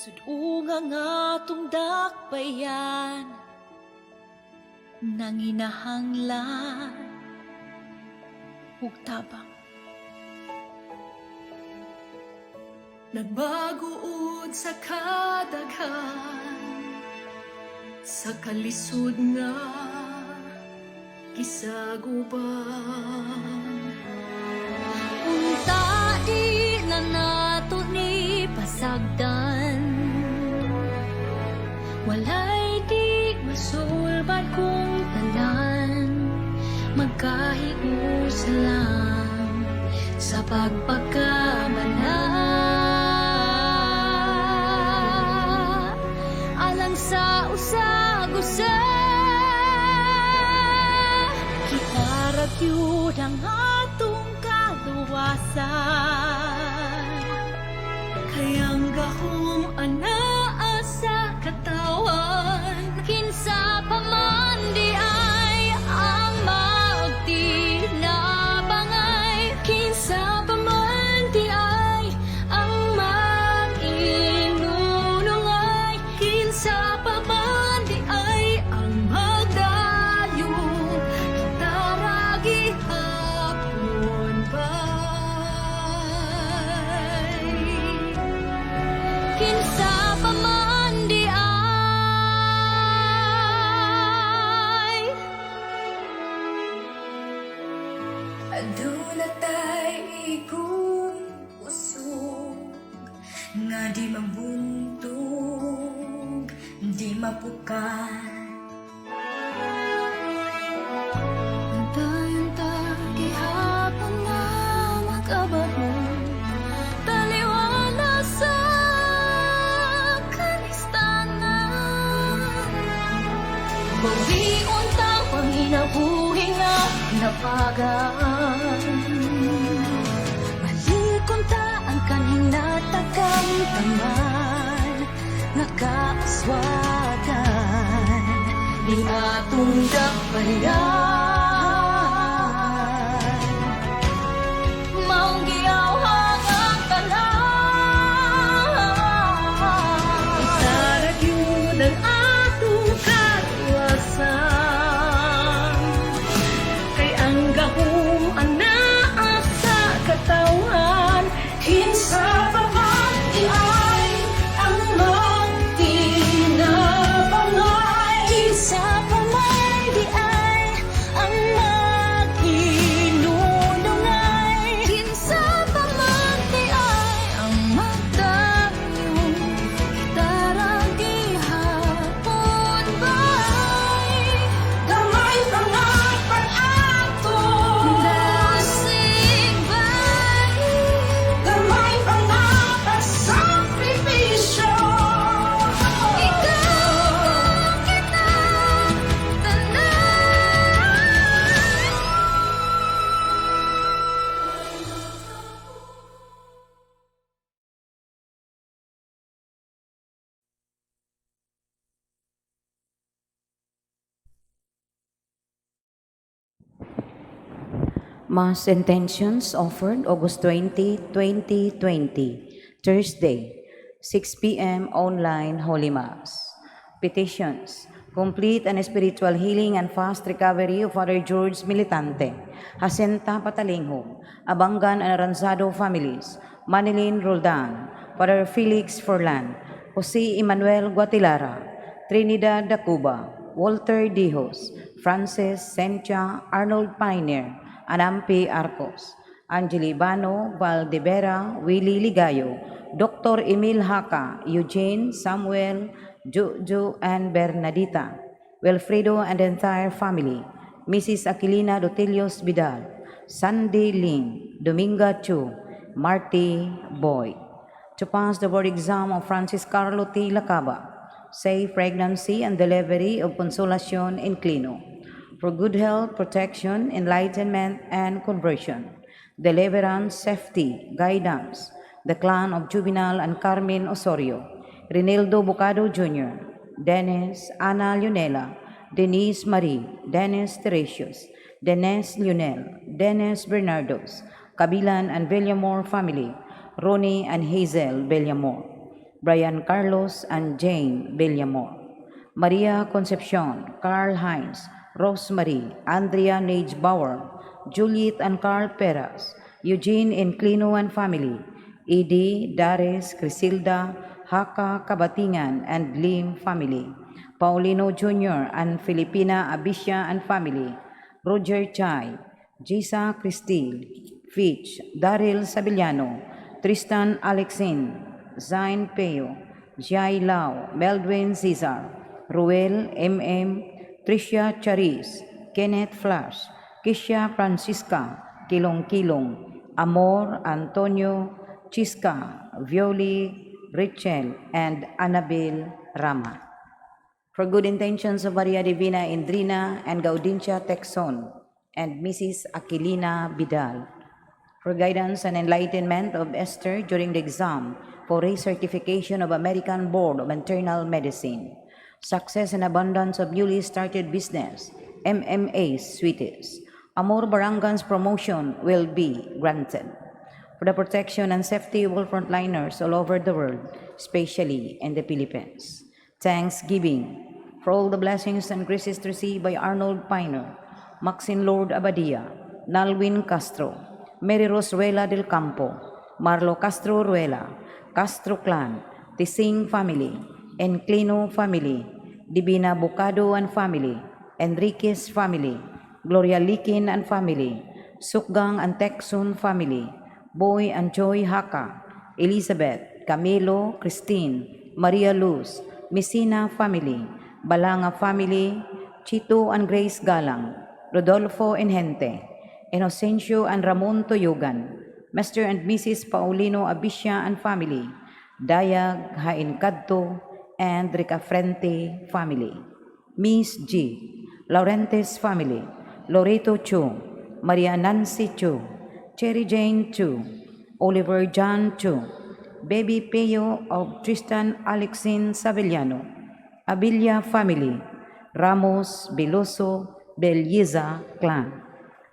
Sudunga nga atong dakbayan nang inahanglan ug tabang. Nagbaguod sa kadaghan sa kalisod nga kisaguban. Unta di na nato ni pasagdan, walay di masulban kung tanan, magkahius lang sa pagpagkamana. Alang sa usag-usa, kita ragyud ang atong kaluwasan. Kayang gahom anaa sa katawan, kinsa pa man di ay ang magtinabangay, kinsa pa man di ay ang mag-inunungay, kinsa pa man di ay ang magdayon, kita ragi hapon pa'y kinsa pa man di ay. Aduna tay ikong usog nga di mabuntog, di mapukan. Antay-antay gihapon nga mag-abot mo, taliwala sa kalistanan. Bawion tang panginabuhi nga napagaan, malikon ta ang kaning natagang taman, nakaaswagan di atong dakbayan. Maong giyawhang ang tanan, isarag yun ang atong katuwasan. Kay ang gahom anaa sa katawan, kinsa pa man di ay ang magtinabangay, kinsa pa man di ay ang mag-inunungay, kinsa pa man di ay ang magdayon, daragi hapon ba'y Gamay pa nga pag-ato, dasig ba'y gamay pa nga pag-sakripisyo. ikaw kung kita tanan. Mass intentions offered August 20, 2020, Thursday, 6 p.m. online Holy Mass. Petitions: complete and spiritual healing and fast recovery of Father George Militante, Jacinta Patalingho, Abangan and Aranzado families, Manilin Roldan, Father Felix Forlan, Jose Emmanuel Guatilara, Trinidad Dacuba, Walter Dijos, Francis Sencha, Arnold Pioneer, Anampi Arcos, Angeli Bano, Valdevera, Willie Ligayo, Dr. Emil Haka, Eugene, Samuel, Jojo and Bernadita, Wilfredo and the entire family, Mrs. Aquilina Dotelios Vidal, Sandy Ling, Dominga Chu, Marty Boy. To pass the board exam of Francis Carlo T. Lacaba, safe pregnancy and delivery of Consolacion Inclino, for good health, protection, enlightenment, and conversion, deliverance, safety, guidance, the clan of Juvenal and Carmen Osorio, Renildo Bocado Jr., Dennis, Ana Leonela, Denise Marie, Dennis Teresius, Dennis Lionel, Dennis Bernardos, Kabilan and Villamor family, Ronnie and Hazel Villamor. Brian Carlos and Jane Villamor. Maria Concepcion, Carl Heinz, Rosemary, Andrea Nage Bauer, Juliet and Carl Peras, Eugene Inclino and family, Edie, Dares, Crisilda, Haka Kabatingan and Lim family, Paulino Jr. and Filipina Abisha and family, Roger Chai, Jisa Cristil, Fitch, Daryl Sabillano, Tristan Alexin, Zain Peo, Jai Lau, Meldwin Cesar, Ruel MM, Tricia Charis, Kenneth Flash, Kisha Francisca, Kilong Kilong, Amor, Antonio, Chisca, Violi, Richel, and Annabel Rama. For good intentions of Maria Divina Indrina and Gaudincia Texon and Mrs. Aquilina Vidal. For guidance and enlightenment of Esther during the exam for recertification of American Board of Internal Medicine. Success and abundance of newly started business, MMA Sweeties. Amor Barangan's promotion will be granted. For the protection and safety of all frontliners all over the world, especially in the Philippines. Thanksgiving for all the blessings and graces received by Arnold Piner, Maxine Lord Abadia, Nalwin Castro, Mary Rose Ruela del Campo, Marlo Castro Ruela, Castro Clan, Tising family, Enclino family, Divina Bocado and family, Enriquez family, Gloria Likin and family, Sukgang and Texon family, Boy and Joy Haka, Elizabeth, Camilo, Christine, Maria Luz, Messina family, Balanga family, Chito and Grace Galang, Rodolfo Enhente, Inocencio and Ramon Toyogan, Mr. and Mrs. Paulino Abisha and family, Dayag Haincadto and Ricafrente family, Miss G, Laurentes family, Loreto Chu, Maria Nancy Chu, Cherry Jane Chu, Oliver John Chu, Baby Peo of Tristan Alexin Savillano, Abilia family, Ramos Veloso Beliza clan,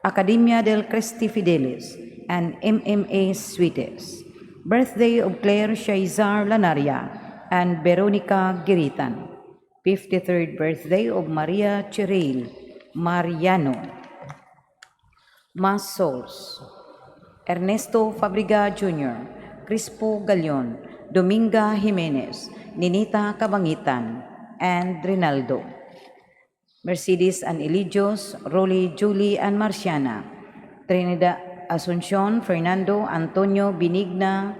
Academia del Cristi Fidelis, and MMA Sweetes. Birthday of Claire Shaizar Lanaria and Veronica Giritan. 53rd birthday of Maria Chiril Mariano. Mas Souls. Ernesto Fabriga Jr., Crispo Galion, Dominga Jimenez, Ninita Cabangitan, and Rinaldo. Mercedes and Eligios, Rolly, Julie, and Marciana. Trinidad Asuncion, Fernando, Antonio, Benigna,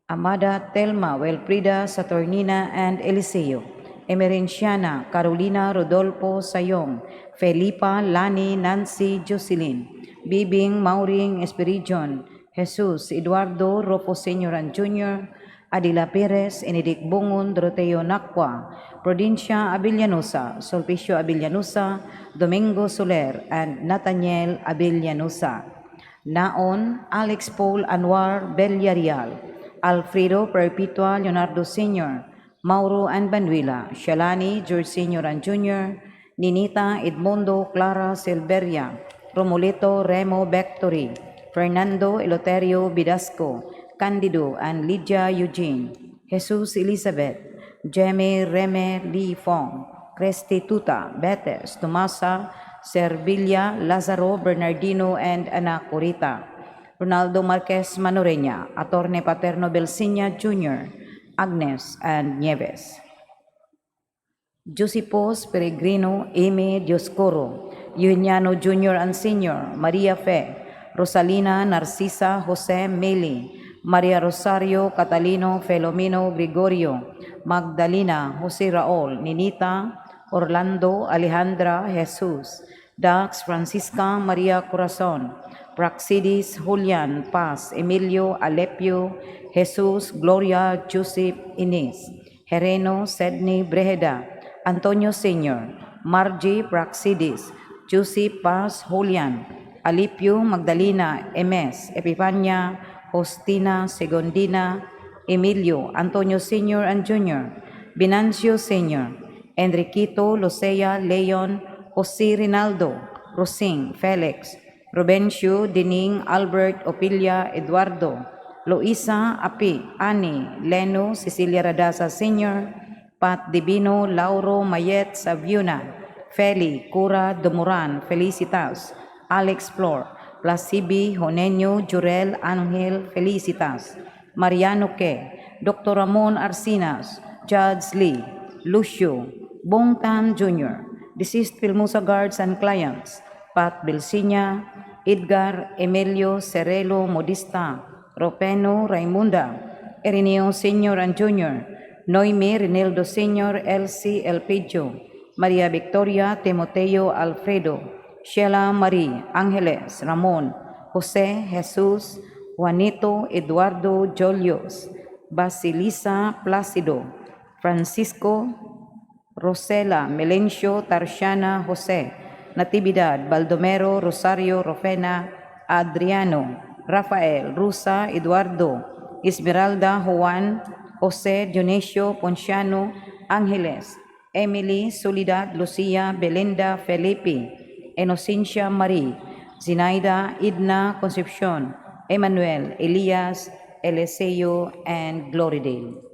Amada, Telma, Wilfrida, Saturnina, and Eliseo. Emerenciana, Carolina, Rodolfo, Sayong, Felipa, Lani, Nancy, Jocelyn, Bibing, Mauring, Espiridion, Jesus, Eduardo, Ropo Sr. and Jr., Adila Perez, Enidic Bungon, Doroteo Nacqua, Provincia Abellanosa, Sulpicio Abellanosa, Domingo Soler, and Nathaniel Abellanosa. Naon, Alex Paul Anwar Bellarial, Alfredo Perpetua Leonardo Sr., Mauro and Banuila, Shalani, George Sr. and Jr., Ninita, Edmundo, Clara, Silveria, Romuleto, Remo, Bectory, Fernando, Eloterio, Bidasco, Candido, and Lydia Eugene, Jesus, Elizabeth, Jeme, Reme, Lee Fong, Crestituta, Betes, Tomasa, Servilia, Lazaro, Bernardino, and Ana Corita, Ronaldo Marquez Manoreña, Atorne Paterno Belsiña Jr., Agnes, and Nieves. Josipos Peregrino, Amy Dioscoro, Eugeniano Jr. and Sr., Maria Fe, Rosalina, Narcisa, Jose, Meli, Maria Rosario, Catalino, Felomino, Gregorio, Magdalena, Jose Raul, Ninita, Orlando, Alejandra, Jesus, Dax, Francisca, Maria Corazon, Praxidis, Julian, Paz, Emilio, Alepio, Jesus, Gloria, Joseph, Inés, Hereno, Sedney, Brejeda, Antonio Sr., Margie, Praxidis, Joseph, Paz, Julian, Alipio, Magdalena, MS, Epifania, Justina, Segondina, Emilio, Antonio Sr. and Jr., Binancio Sr., Enriquito, Lucea, Leon, Jose Rinaldo, Rosing, Felix, Rubencio, Dining, Albert, Opilia, Eduardo, Luisa Api, Ani, Leno, Cecilia Radasa Sr., Pat Divino, Lauro Mayet Saviuna, Feli, Cura Dumuran, Felicitas, Alex Flor, Plasibi, Jonenyo, Jurel, Angel, Felicitas, Mariano Ke, Dr. Ramon Arsinas, Judge Lee, Lucio, Bong Tan Jr., deceased Filmusa guards and clients, Pat Bilsinya, Edgar Emilio Cerelo Modista, Ropeno Raimunda, Erineo Sr. and Jr., Noemi Rinaldo Sr., Elsie Elpidio, Maria Victoria Timoteo Alfredo, Sheila Marie Angeles Ramon, Jose Jesus, Juanito Eduardo Jolios, Basilisa Placido, Francisco Rosela Melencio Tarsiana Jose, Natividad Baldomero Rosario Rofena Adriano, Rafael Rusa Eduardo, Esmeralda Juan, Jose Dionisio Ponciano Angeles, Emily Soledad Lucia Belinda Felipe, Inocencia Marie, Zinaida Idna Concepcion, Emmanuel Elias Eliseo and Gloridale.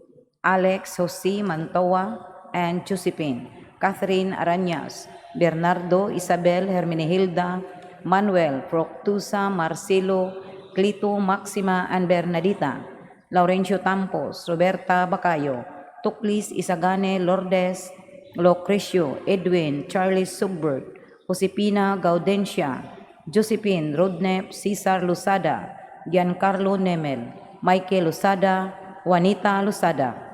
Alex Jose Mantoa and Josephine, Catherine Arañas, Bernardo Isabel Hermenegilda, Manuel Proctusa Marcelo, Clito Maxima and Bernadita, Laurencio Tampos, Roberta Bacayo, Tuklis Isagane Lourdes, Lucrecio Edwin, Charlie Sugbert, Josepina Gaudencia, Josephine Rodnep, Cesar Lusada, Giancarlo Nemel, Michael Lusada, Juanita Lusada,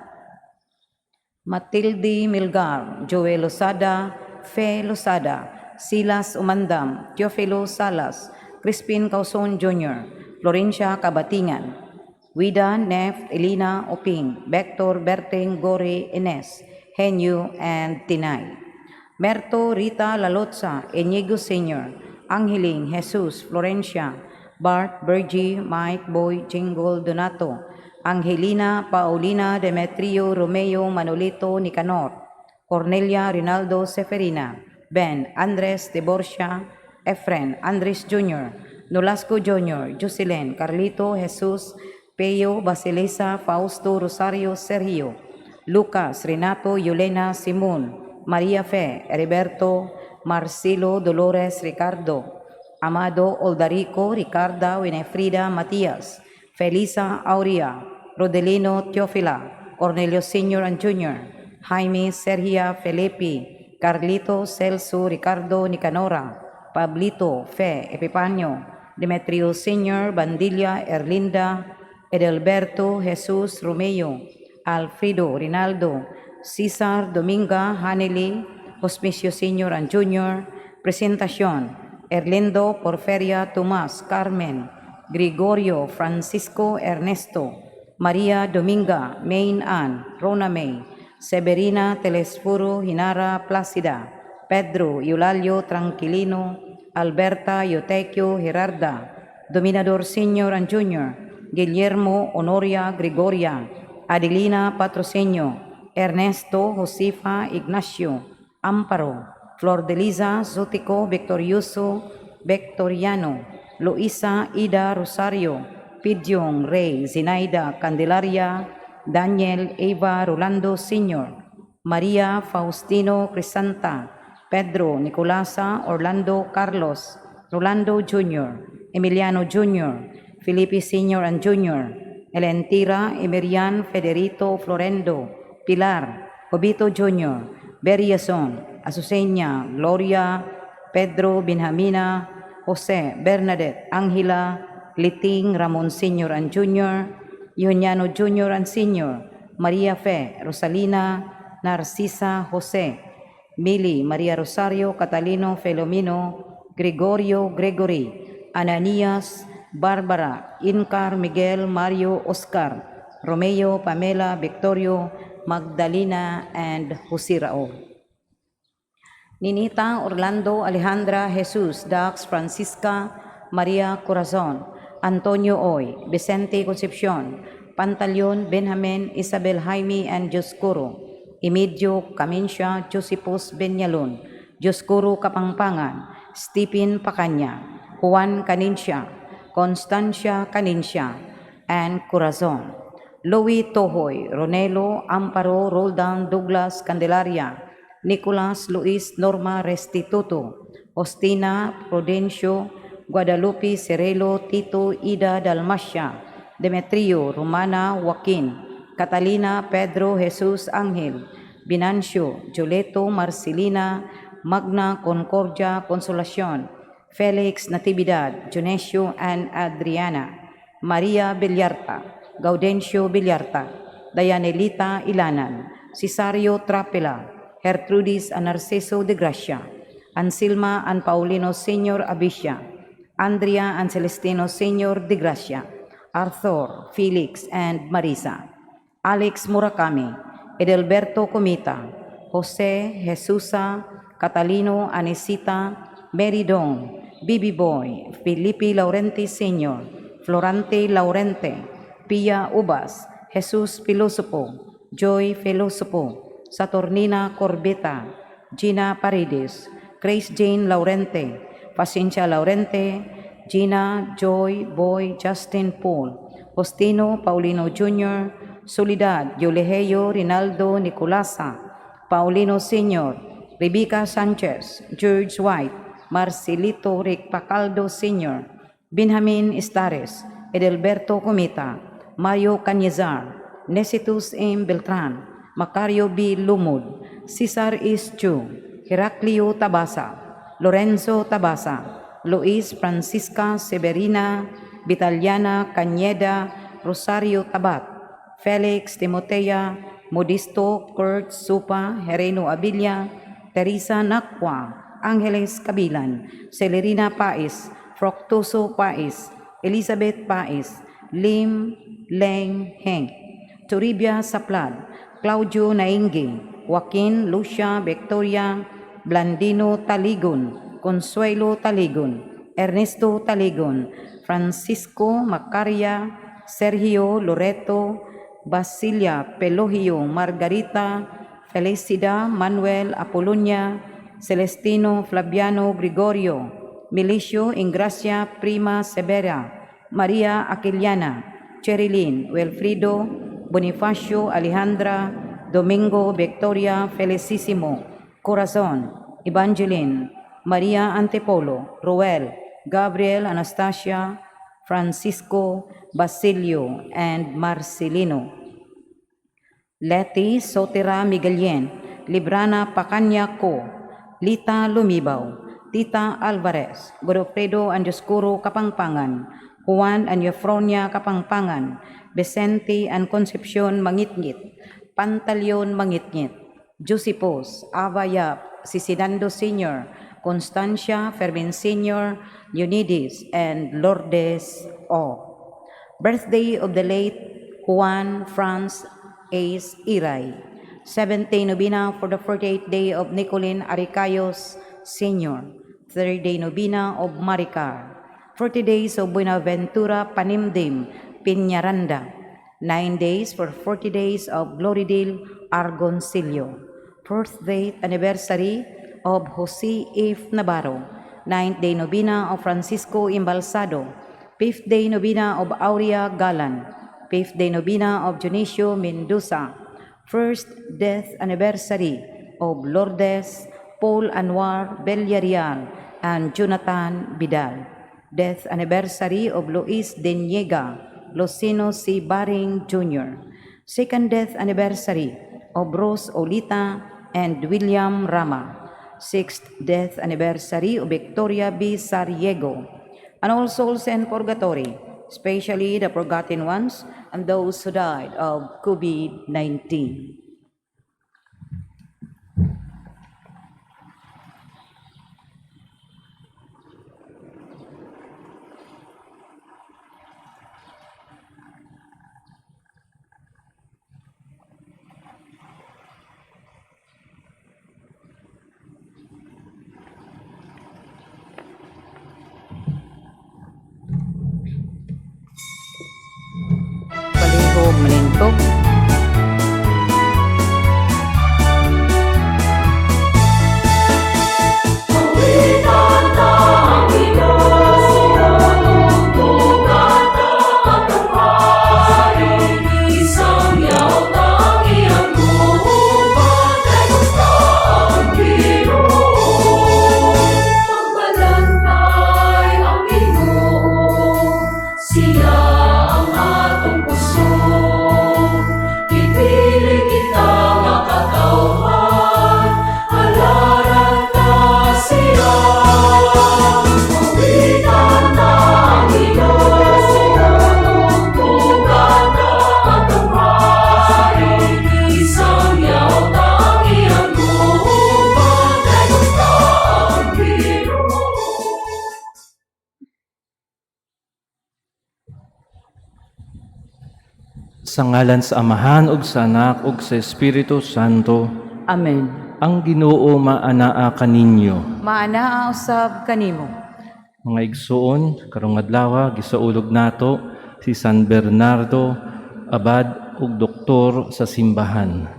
Matilde Milgar, Joel Losada, Fe Losada, Silas Umandam, Teofilo Salas, Crispin Causon Jr., Florencia Kabatingan, Wida Nef Elina Oping, Vector Berting Gore Ines, Henyu and Tinay. Merto Rita Lalotza, Enigo Sr., Angeline Jesus Florencia, Bart Bergie, Mike Boy Jingle Donato, Angelina Paulina Demetrio Romeo Manolito Nicanor, Cornelia Rinaldo Seferina, Ben Andres de Borsia, Efren Andres Jr., Nolasco Jr., Jocelyn Carlito Jesus, Peyo Basilisa Fausto Rosario Sergio, Lucas Renato Yolena Simon, Maria Fe Heriberto Marcelo Dolores Ricardo, Amado Oldarico Ricarda Winifrida Matias, Felisa Aurea, Rodelino Teofila, Cornelio Sr. and Jr., Jaime Sergia Felipe, Carlito Celso Ricardo Nicanora, Pablito Fe Epipanio, Demetrio Sr., Bandilla Erlinda, Edelberto Jesus Romeo, Alfredo Rinaldo, Cesar Dominga Haneli, Hospicio Sr. and Jr., Presentación, Erlindo Porferia Tomas Carmen, Gregorio Francisco Ernesto, Maria Dominga Main Ann, Rona May, Severina Telesforo Hinara Placida, Pedro Eulalio Tranquilino, Alberta Yotequio Gerarda, Dominador Sr. and Jr., Guillermo Honoria Gregoria, Adelina Patrocinio, Ernesto Josefa Ignacio, Amparo, Flor de Liza Zotico Victorioso Victoriano, Luisa Ida Rosario, Pidyong Rey Zinaida Candelaria, Daniel Eva Rolando Sr., Maria Faustino Crisanta, Pedro Nicolasa Orlando Carlos, Rolando Jr., Emiliano Jr., Felipe Sr. and Jr., Elentira Emerian Federico Florendo, Pilar, Jobito Jr., Beriason, Azucena, Gloria, Pedro Benjamina, Jose, Bernadette, Angela, Liting, Ramon Sr. and Jr., Ioniano Jr. and Sr., Maria Fe, Rosalina, Narcisa Jose, Mili, Maria Rosario, Catalino Felomino, Gregorio Gregory, Ananias, Barbara, Incar Miguel Mario Oscar, Romeo Pamela Victorio, Magdalena, and Jose Raul. Ninita Orlando Alejandra Jesus Dax Francisca Maria Corazon, Antonio Oy, Vicente Concepcion, Pantaleon Benjamin Isabel Jaime and Joscuro, Emilio Camincia Josepos Benyalon, Joscuro Kapangpangan, Stephen Pacanya, Juan Canincia, Constancia Canincia, and Corazon. Louis Tohoy, Ronelo, Amparo, Roldan, Douglas, Candelaria, Nicolas, Luis, Norma, Restituto, Ostina, Prudencio, Guadalupe, Cirelo, Tito, Ida, Dalmacia, Demetrio, Romana, Joaquin, Catalina, Pedro, Jesus, Angel, Binancio, Juleto, Marcelina, Magna, Concordia, Consolacion, Felix, Natividad, Jonesio, and Adriana, Maria Villarta, Gaudencio Villarta, Dayanelita Ilanan, Cesario Trapela, Gertrudis and Narciso de Gracia, Ansilma and Paulino Senior Abisha, Andrea and Celestino Senior de Gracia, Arthur, Felix, and Marisa, Alex Murakami, Edelberto Comita, Jose Jesusa, Catalino Anisita, Mary Dong, Bibi Boy, Felipe Laurenti Senior, Florante Laurente, Pia Ubas, Jesus Filosopo, Joy Filosopo, Saturnina Corbeta, Gina Paredes, Grace Jane Laurente, Paciencia Laurente, Gina, Joy, Boy, Justin Paul, Postino Paulino Jr., Soledad, Yoleheyo, Rinaldo Nicolasa, Paulino Sr., Rebecca Sanchez, George White, Marcelito Rick Pacaldo Sr., Benjamin Estares, Edelberto Comita, Mario Cañizar, Nesitus M. Beltran, Macario B. Lumud, Cesar Ischu, Heraclio Tabasa, Lorenzo Tabasa, Luis Francisca Severina, Vitaliana Cañeda, Rosario Tabat, Felix Timotea, Modisto Kurt Supa, Hereno Abilia, Teresa Nakwa, Angeles Kabilan, Celerina Pais, Fructuoso Pais, Elizabeth Pais, Lim Leng Heng, Toribia Saplad, Claudio Naingi, Joaquin Lucia Victoria, Blandino Taligon, Consuelo Taligon, Ernesto Taligon, Francisco Macaria, Sergio Loreto, Basilia Pelogio, Margarita, Felicida Manuel Apolonia, Celestino Flaviano Gregorio, Milicio Ingracia Prima Severa, Maria Aquiliana, Cherilyn, Wilfrido, Bonifacio Alejandra, Domingo Victoria Felicissimo, Corazon, Evangeline, Maria Antepolo, Roel, Gabriel Anastasia, Francisco, Basilio, and Marcelino. Leti Sotera Miguelien, Librana Pacanyaco, Lita Lumibaw, Tita Alvarez, Godofredo Andioscuro Kapangpangan, Juan and Eufronia Kapangpangan, Vicente and Concepcion Mangitngit, Pantaleon Mangitngit, Josipos, Avayap, Sisidando Sr., Constancia Fermin Sr., Leonides, and Lourdes O. Birthday of the late Juan Franz Ace Iray. 7th day Novena for the 48th day of Nicolin Aricayos Sr., 3rd day Novena of Maricar, 40 days of Buenaventura Panimdim Piñaranda, 9 days for 40 days of Gloridil Argoncillo, 4th day anniversary of Jose F. Navarro, 9th day Novena of Francisco Imbalsado, 5th day Novena of Aurea Galan, 5th day Novena of Dionisio Mendoza, 1st death anniversary of Lourdes Paul Anwar Bellarial and Jonathan Vidal, death anniversary of Luis Deniega Lucino C. Baring Jr., 2nd death anniversary of Rose Olita and William Rama, 6th death anniversary of Victoria B. Sariego, and all souls in purgatory, especially the forgotten ones and those who died of COVID-19. Palihog Malintog, Sa ngalan sa Amahan ug sa Anak ug sa Espiritu Santo, Amen. ang Ginoo maanaa kaninyo. Maanaa usab kanimo. Mga igsoon, karong adlaw gisaulog nato si San Bernardo, abad ug doktor sa simbahan.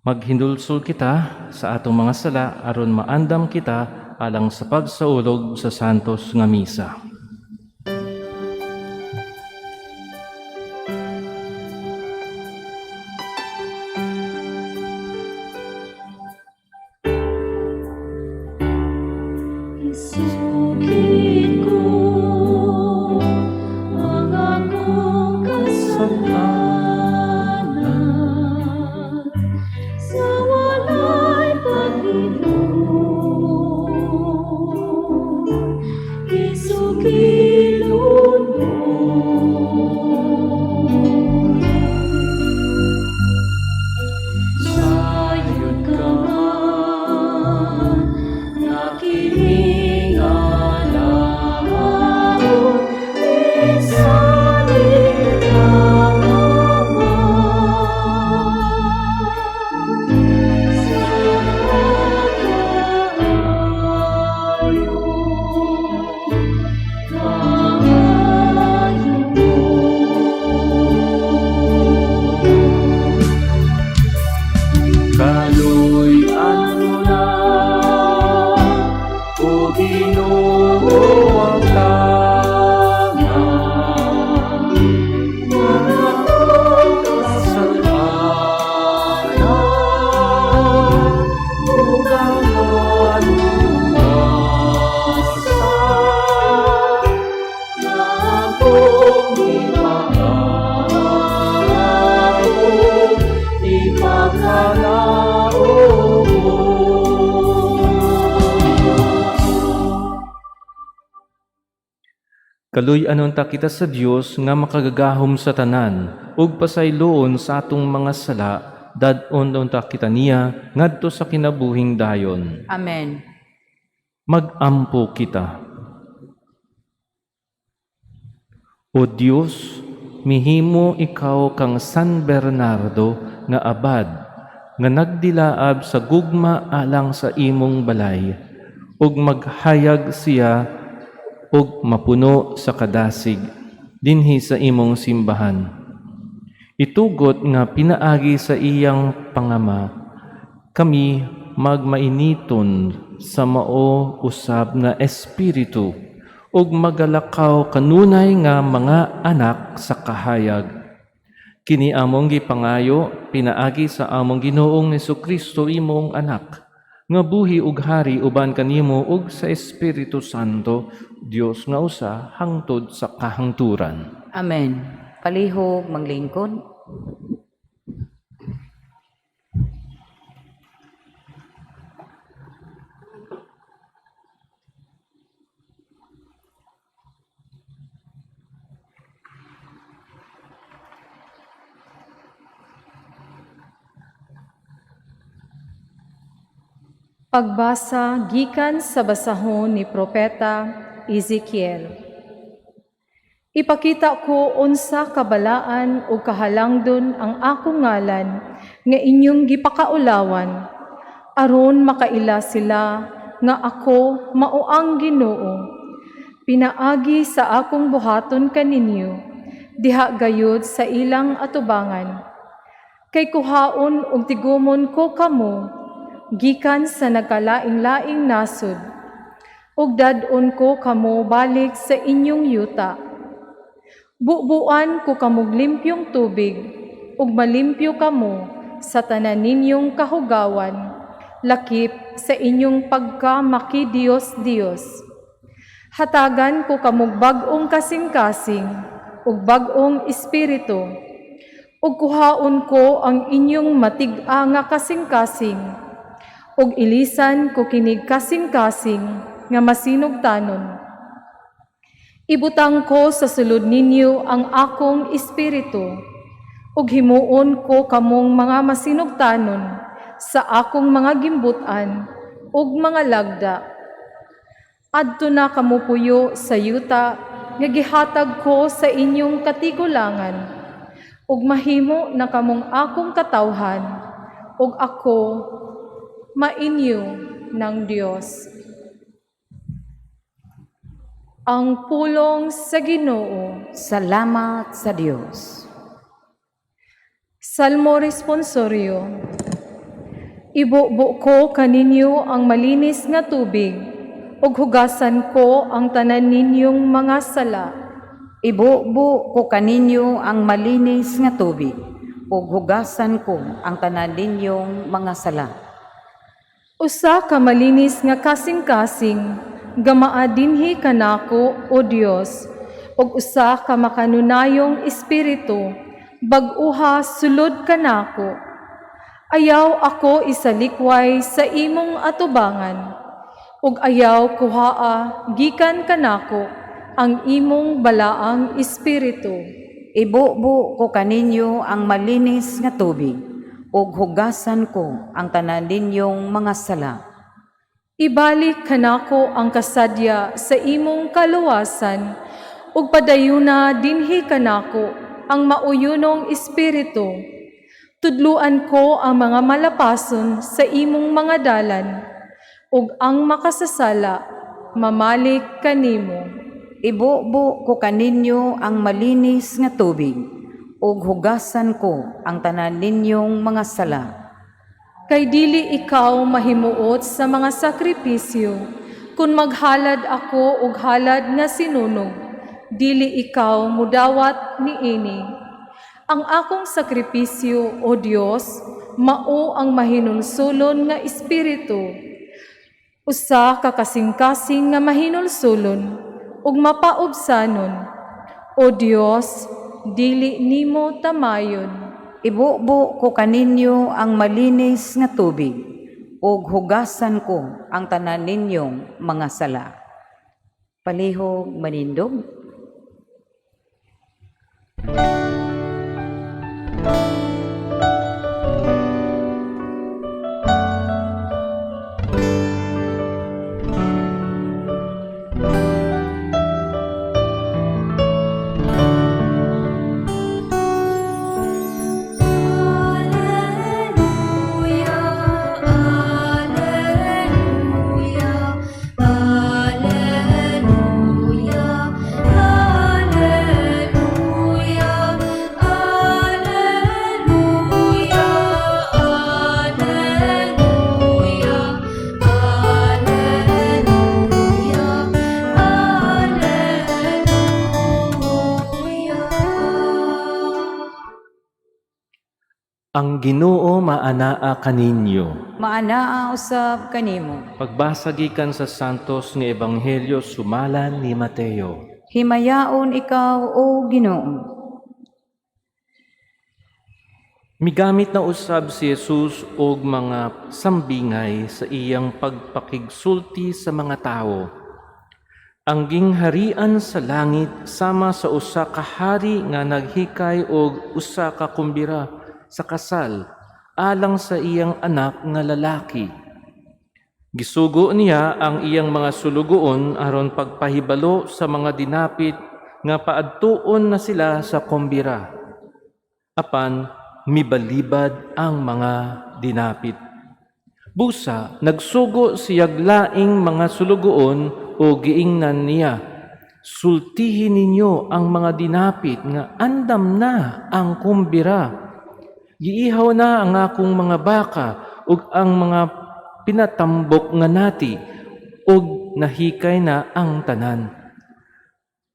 Maghindulsol kita sa atong mga sala aron maandam kita alang sa pagsaulog sa santos nga misa. Isugid ko ang akong kasalanan sa walay paghinong. Isugilon mo sayod ka man nakiling alaw isalin lang naman sa Kaloy ano na, o Ginoo ang tangan, mga kasalanan, ug ang kaluwasan, na akong ipangako, ipagkaloob mo. Kaluy anon ta kita sa Dios nga makagagahom sa tanan ug pasayloon sa atong mga sala dadon ta kita niya ngadto sa kinabuhing dayon. Amen. Magampo kita. O Dios, mihimo ikaw kang San Bernardo nga abad nga nagdilaab sa gugma alang sa imong balay ug maghayag siya ug mapuno sa kadasig dinhi sa imong simbahan. Itugot nga pinaagi sa iyang pangama, kami magmainiton sa mao usab nga espiritu ug magalakaw kanunay nga mga anak sa kahayag. Kini among gipangayo pinaagi sa among Ginoong Jesucristo imong anak, nga buhi ug hari uban kanimo ug sa Espiritu Santo, Dios nga usa hangtod sa kahangturan. Amen. Palihog manglingkod. Pagbasa gikan sa basahon ni Propeta Ezekiel. Ipakita ko unsa kabalaan o kahalangdon ang akong ngalan nga inyong gipakaulawan, aron makaila sila nga ako mao ang Ginoo. Pinaagi sa akong buhaton kaninyo, diha gayud sa ilang atubangan. Kay kuhaon og tigumon ko kamo, gikan sa nagkalaing-laing nasod, ug dadon ko kamo balik sa inyong yuta. Bubuan ko kamog limpyong tubig, ug malimpyo kamo sa tanan ninyong kahugawan, lakip sa inyong pagka-makidiyos-Diyos. Hatagan ko kamog bag-ong kasing-kasing, ug bag-ong espiritu, ug kuhaon ko ang inyong matig-a nga kasing-kasing, ug ilisan ko kinig kasing-kasing nga masinugtanon. Ibutang ko sa sulod ninyo ang akong espiritu, ug himuon ko kamong mga masinugtanon sa akong mga gimbutan ug mga lagda. Adto na kamo puyo sa yuta nga gihatag ko sa inyong katigulangan, ug mahimo na kamong akong katawhan, ug ako mainyo ng Dios. Ang pulong sa Ginoo. Salamat sa Diyos. Salmo responsoryo. Ibubo ko kaninyo ang malinis nga tubig, ug hugasan ko ang tanan ninyong mga sala. Ibubo ko kaninyo ang malinis nga tubig, ug hugasan ko ang tanan ninyong mga sala. Usa ka malinis nga kasing-kasing, gamaa dinhi kanako, O Dios, ug usa ka makanunayong espiritu, bag-uha sulod kanako. Ayaw ako isalikway sa imong atubangan, ug ayaw kuhaa gikan kanako ang imong balaang espiritu. Ibubo ko kaninyo ang malinis nga tubig, ug hugasan ko ang tanan ninyong mga sala. Ibalik kanako ang kasadya sa imong kaluwasan, ug padayuna dinhi kanako ang mauyunong espiritu. Tudluan ko ang mga malapason sa imong mga dalan, ug ang makasasala mamalik kanimo. Ibubo ko kaninyo ang malinis nga tubig, ug hugasan ko ang tanan ninyong mga sala. Kay dili ikaw mahimuot sa mga sakripisyo, kun maghalad ako og halad nga sinunog, dili ikaw mudawat niini. Ang akong sakripisyo, O Dios, mao ang mahinulsulon nga espiritu. Usa ka kasing-kasing nga mahinulsulon ug mapaubsanon. O Dios, dili nimo tamayon. Ibubo ko kaninyo ang malinis nga tubig, ug hugasan ko ang tanan ninyong mga sala. Palihog manindog. Ang Ginoo maanaa kaninyo. Maanaa usab kanimo. Pagbasa gikan sa Santos nga Ebanghelyo sumalan ni Mateo. Himayaon ikaw, O Ginoo. Migamit na usab si Jesus og mga sambingay sa iyang pagpakigsulti sa mga tao. Ang gingharian sa langit sama sa usa ka hari nga naghikay og usa ka kumbira sa kasal alang sa iyang anak nga lalaki. Gisugo niya ang iyang mga sulugoon aron pagpahibalo sa mga dinapit nga paadtuon na sila sa kumbira. Apan mibalibad ang mga dinapit. Busa, nagsugo siyag laing mga sulugoon o giingnan niya, sultihin ninyo ang mga dinapit nga andam na ang kumbira. Giihaw na ang akong mga baka ug ang mga pinatambok nga nati ug nahikay na ang tanan.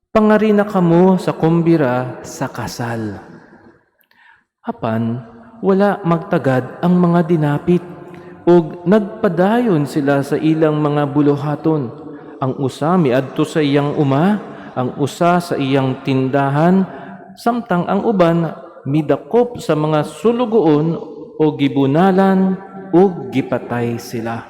Pangari na kamo sa kumbira sa kasal. Apan wala magtagad ang mga dinapit ug nagpadayon sila sa ilang mga buluhaton. Ang usa miadto sa iyang uma, ang usa sa iyang tindahan, samtang ang uban midakop sa mga sulugoon o gibunalan o gipatay sila.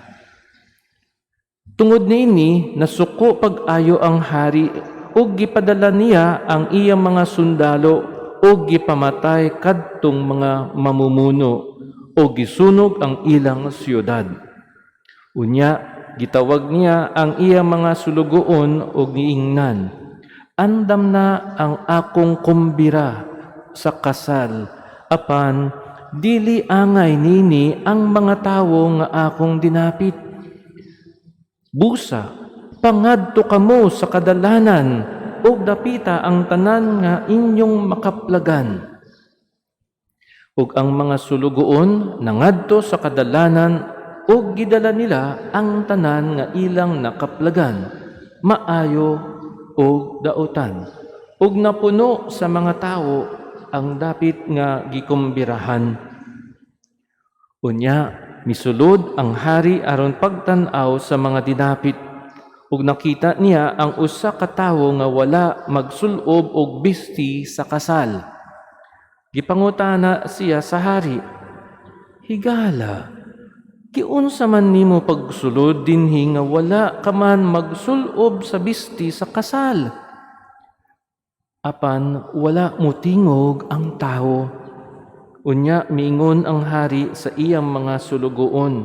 Tungod niini, nasuko pag-ayo ang hari o gipadala niya ang iyang mga sundalo o gipamatay kadtong mga mamumuno o gisunog ang ilang siyudad. Unya, gitawag niya ang iyang mga sulugoon o giingnan. andam na ang akong kumbira sa kasal, apan dili angay nini ang mga tawo nga akong dinapit. Busa, pangadto kamo sa kadalanan, ug dapita ang tanan nga inyong makaplagan. Ug ang mga sulugoon nangadto sa kadalanan ug gidala nila ang tanan nga ilang nakaplagan, maayo ug dautan. Ug napuno sa mga tawo ang dapit nga gikumbirahan. Unya, misulod ang hari aron pagtan-aw sa mga dinapit, ug nakita niya ang usa ka tawo nga wala magsulob og bisti sa kasal. Gipangutana siya sa hari, "Higala, kiunsa man nimo pagsulod dinhi nga wala ka man magsulob sa bisti sa kasal?" Apan wala mutingog ang tawo. Unya miingon ang hari sa iyang mga sulugoon,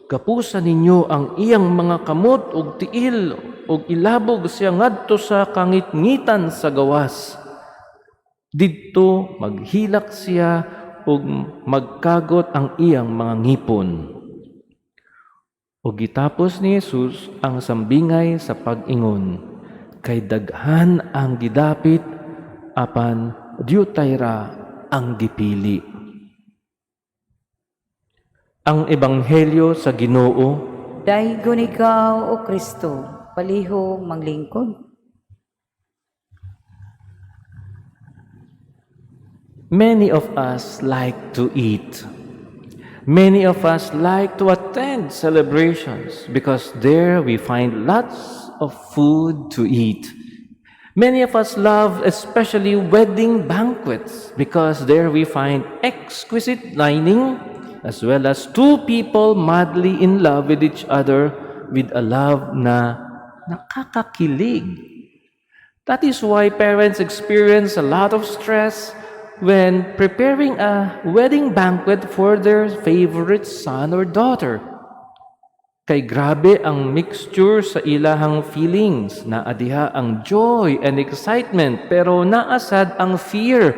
"Gapusan ninyo ang iyang mga kamot ug tiil ug ilabog siya ngadto sa kangitngitan sa gawas. Didto maghilak siya ug magkagot ang iyang mga ngipon." Ug gitapos ni Jesus ang sambingay sa pag-ingon, kay daghan ang gidapit, apan diyutay ra ang gipili. Ang Ebanghelyo sa Ginoo. Daygon ikaw, O Kristo, palihog manglingkod. Many of us like to eat. Many of us like to attend celebrations because there we find lots of food to eat. Many of us love especially wedding banquets because there we find exquisite dining as well as two people madly in love with each other with a love na nakakakilig. That is why parents experience a lot of stress when preparing a wedding banquet for their favorite son or daughter. Kay grabe ang mixture sa ilahang feelings, na adiha ang joy and excitement, pero naasad ang fear,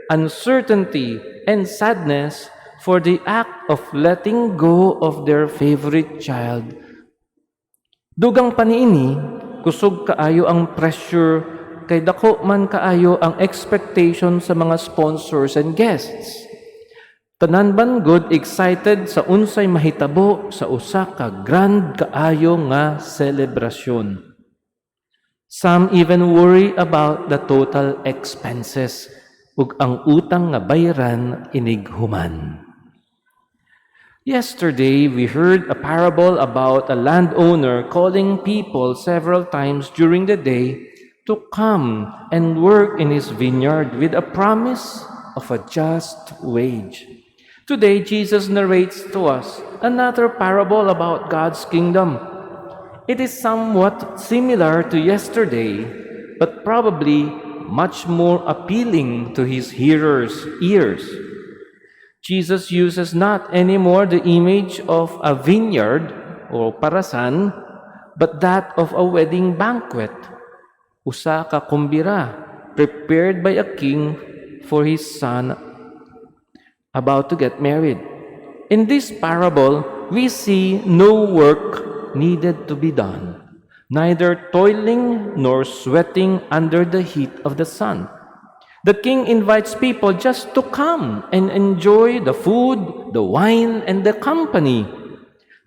uncertainty, and sadness for the act of letting go of their favorite child. Dugang paniini, kusog kaayo ang pressure, kay dako man kaayo ang expectation sa mga sponsors and guests. Tanan ban good excited sa unsay mahitabo sa usa ka grand kaayo nga selebrasyon. Some even worry about the total expenses ug ang utang nga bayaran inighuman. Yesterday, we heard a parable about a landowner calling people several times during the day to come and work in his vineyard with a promise of a just wage. Today, Jesus narrates to us another parable about God's kingdom. It is somewhat similar to yesterday, but probably much more appealing to his hearers' ears. Jesus uses not anymore the image of a vineyard or parasan, but that of a wedding banquet, usa ka kumbira, prepared by a king for his son about to get married. In this parable, we see no work needed to be done, neither toiling nor sweating under the heat of the sun. The king invites people just to come and enjoy the food, the wine, and the company.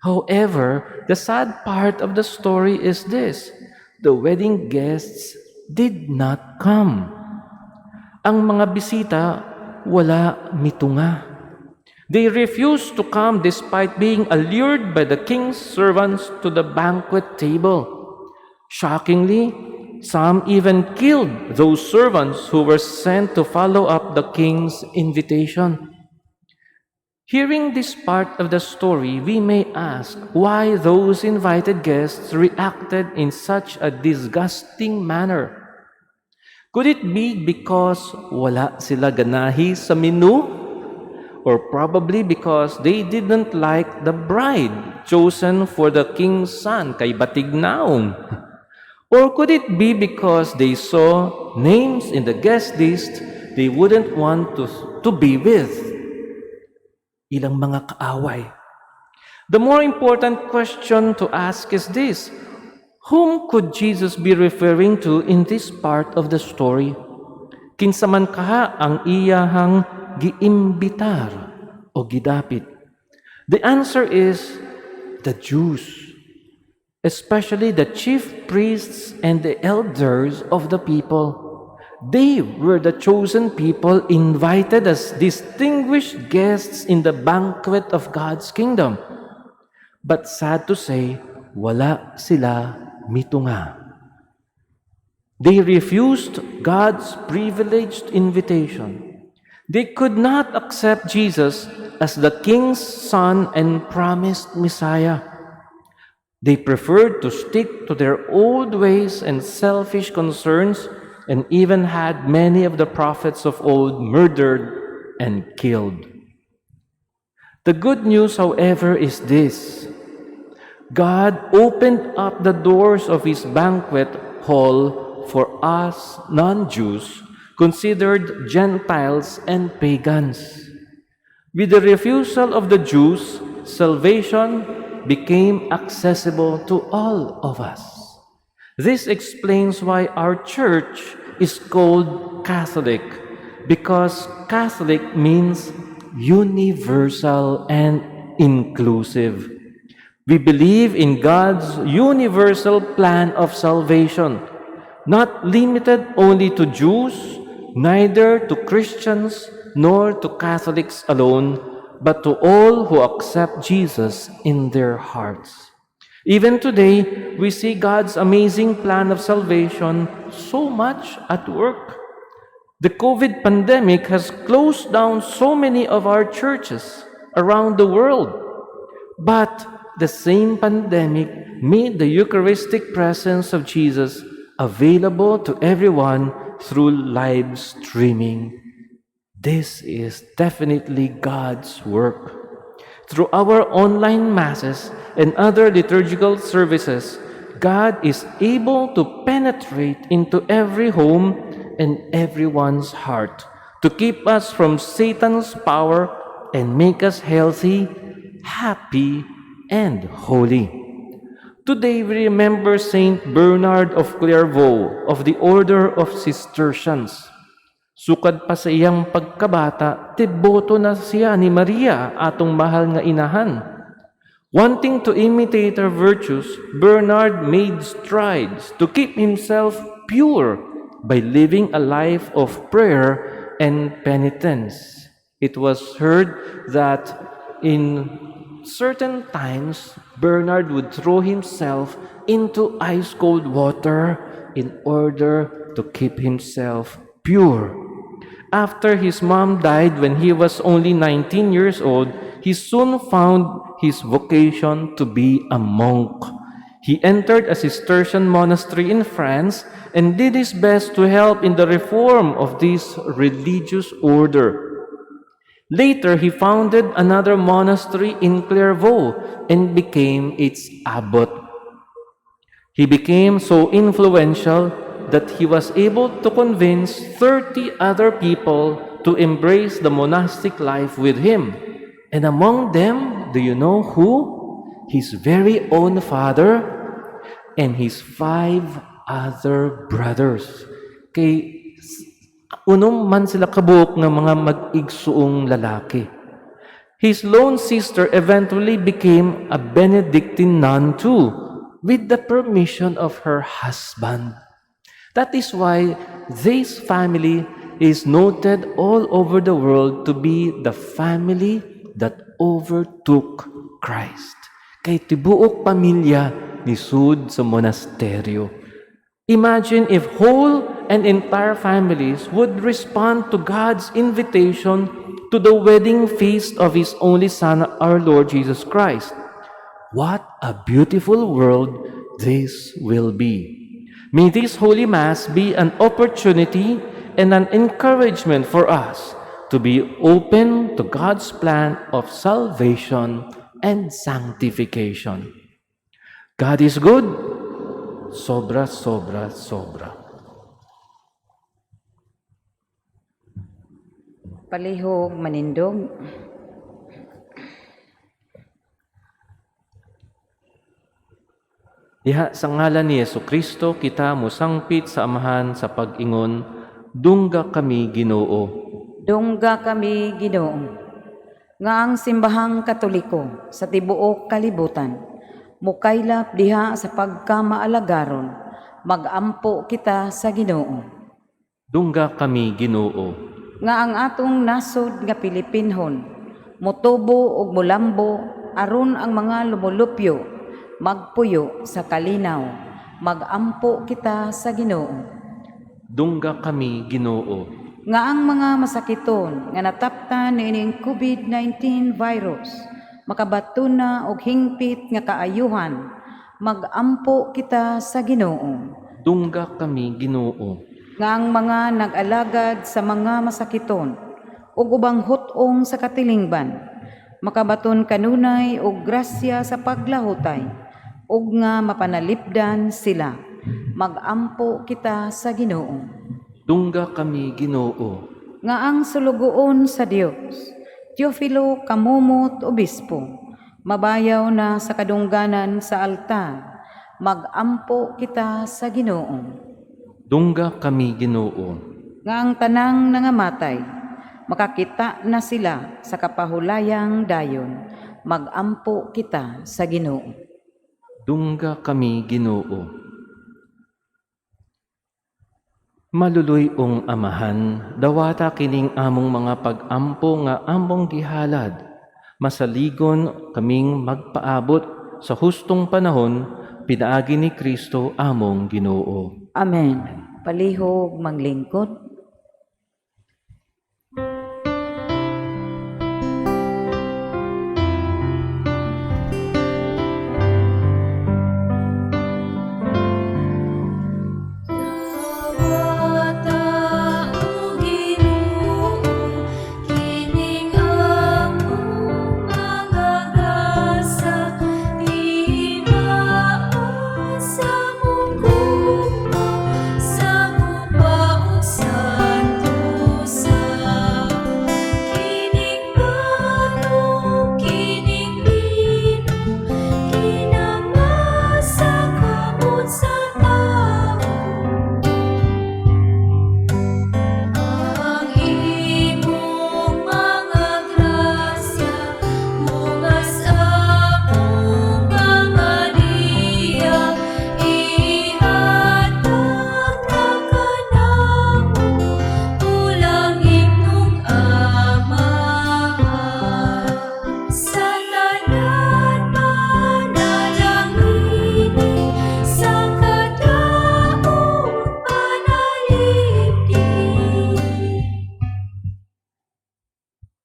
However, the sad part of the story is this: the wedding guests did not come. Ang mga bisita wala mitunga. They refused to come despite being allured by the king's servants to the banquet table. Shockingly, some even killed those servants who were sent to follow up the king's invitation. Hearing this part of the story, we may ask why those invited guests reacted in such a disgusting manner. Could it be because wala sila ganahi sa menu? Or probably because they didn't like the bride chosen for the king's son, kay batig naong? Or could it be because they saw names in the guest list they wouldn't want to be with? Ilang mga kaaway. The more important question to ask is this: whom could Jesus be referring to in this part of the story? Kinsa man kaha ang iyahang giimbitar o gidapit? The answer is the Jews, especially the chief priests and the elders of the people. They were the chosen people invited as distinguished guests in the banquet of God's kingdom. But sad to say, wala sila mitunga. They refused God's privileged invitation. They could not accept Jesus as the king's son and promised Messiah. They preferred to stick to their old ways and selfish concerns, and even had many of the prophets of old murdered and killed. The good news, however, is this: God opened up the doors of His banquet hall for us non-Jews, considered Gentiles and pagans. With the refusal of the Jews, salvation became accessible to all of us. This explains why our church is called Catholic, because Catholic means universal and inclusive. We believe in God's universal plan of salvation, not limited only to Jews, neither to Christians nor to Catholics alone, but to all who accept Jesus in their hearts. Even today, we see God's amazing plan of salvation so much at work. The COVID pandemic has closed down so many of our churches around the world, but the same pandemic made the Eucharistic presence of Jesus available to everyone through live streaming. This is definitely God's work. Through our online masses and other liturgical services, God is able to penetrate into every home and everyone's heart to keep us from Satan's power and make us healthy, happy, and holy. Today we remember Saint Bernard of Clairvaux of the Order of Cistercians. Sukad pa sa iyang pagkabata, deboto na siya ni Maria, atong mahal nga inahan. Wanting to imitate her virtues, Bernard made strides to keep himself pure by living a life of prayer and penitence. It was heard that in certain times, Bernard would throw himself into ice-cold water in order to keep himself pure. After his mom died when he was only 19 years old, he soon found his vocation to be a monk. He entered a Cistercian monastery in France and did his best to help in the reform of this religious order. Later, he founded another monastery in Clairvaux and became its abbot. He became so influential that he was able to convince 30 other people to embrace the monastic life with him. And among them, do you know who? His very own father and his 5 other brothers. Kay unom man sila kabuok ng mga mag-igsuong lalaki. His lone sister eventually became a Benedictine nun too, with the permission of her husband. That is why this family is noted all over the world to be the family that overtook Christ. Kay tibuok pamilya ni sud sa monasteryo. Imagine if whole and entire families would respond to God's invitation to the wedding feast of His only Son, our Lord Jesus Christ. What a beautiful world this will be. May this Holy Mass be an opportunity and an encouragement for us to be open to God's plan of salvation and sanctification. God is good. sobra, sobra, sobra. Palihog manindog. Diha sa ngalan ni Jesucristo, kita musangpit sa amahan sa pag-ingon, dungga kami Ginoo. Dungga kami Ginoo. Nga ang simbahang Katoliko sa tibuok kalibutan, mukaylap diha sa pagkamaalagaron, magampo kita sa Ginoo. Dungga kami Ginoo. Nga ang atong nasod nga Pilipinhon, mutubo ug mulambo aron ang mga lumulupyo magpuyo sa kalinaw, magampo kita sa Ginoo. Dungga kami Ginoo. Nga ang mga masakiton nga nataptan niining COVID-19 virus, makabatuna og hingpit nga kaayuhan, magampo kita sa Ginoo. Dungga kami Ginoo. Nga ang mga nag-alagad sa mga masakiton ug ubang hutong sa katilingban, makabaton kanunay og grasya sa paglahutay, ug nga mapanalipdan sila, magampo kita sa Ginoo. Dungga kami Ginoo. Nga ang sulugoon sa Dios, Teofilo Kamumot Obispo, mabayaw na sa kadungganan sa altar, magampo kita sa Ginoo. Dungga kami Ginoo. Nga ang tanang nangamatay, makakita na sila sa kapahulayang dayon, magampo kita sa Ginoo. Dungga kami Ginoo. Maluluyong amahan, dawata kining among mga pag-ampo nga among gihalad. Masaligon kaming magpaabot sa hustong panahon, pinaagi ni Kristo among Ginoo. Amen. Palihog manglingkod.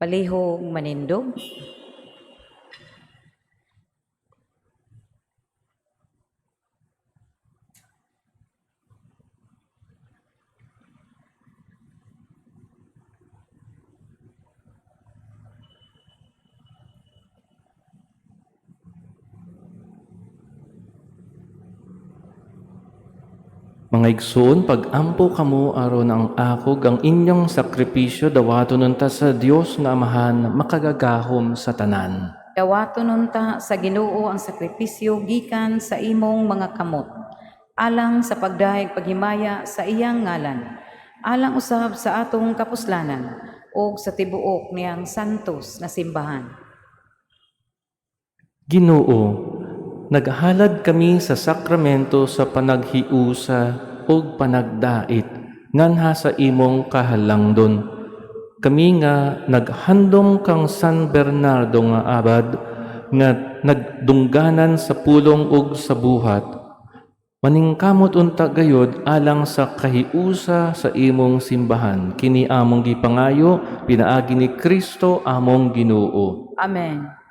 Palihog manindog. Mga igsoon, pag-ampo kamo aron ang akog ang inyong sakripisyo dawato nunta sa Dios nga Amahan makagagahom sa tanan. Dawato nunta sa Ginoo ang sakripisyo gikan sa imong mga kamot, alang sa pagdahig paghimaya sa iyang ngalan, alang usab sa atong kapuslanan ug sa tibuok niyang santos nga simbahan. Ginoo, naghalad kami sa sakramento sa panaghiusa o panagdait nganha sa imong kahalangdon. Kami nga naghandom kang San Bernardo nga abad nga nagdungganan sa pulong ug sa buhat. Maningkamot unta gayod alang sa kahiusa sa imong simbahan. Kini among gipangayo pinaagi ni Kristo among Ginoo. Amen.